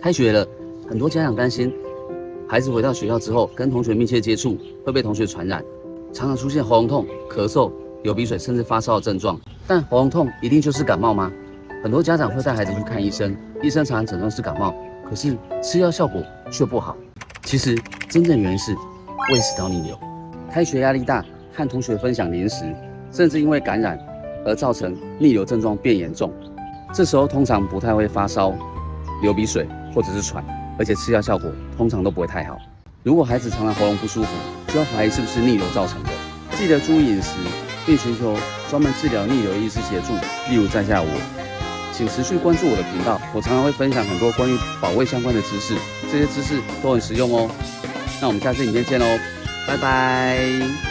开学了，很多家长担心孩子回到学校之后跟同学密切接触会被同学传染，常常出现喉咙痛、咳嗽、流鼻水甚至发烧的症状。但喉咙痛一定就是感冒吗？很多家长会带孩子去看医生，医生常常诊断是感冒，可是吃药效果却不好。其实真正原因是胃食道逆流，开学压力大，和同学分享零食，甚至因为感染而造成逆流症状变严重。这时候通常不太会发烧、流鼻水或者是喘，而且吃药效果通常都不会太好。如果孩子常常喉咙不舒服，就要怀疑是不是逆流造成的。记得注意饮食，并寻求专门治疗逆流的医师协助，例如在下我。请持续关注我的频道，我常常会分享很多关于保卫相关的知识，这些知识都很实用哦。那我们下次影片见喽，拜拜。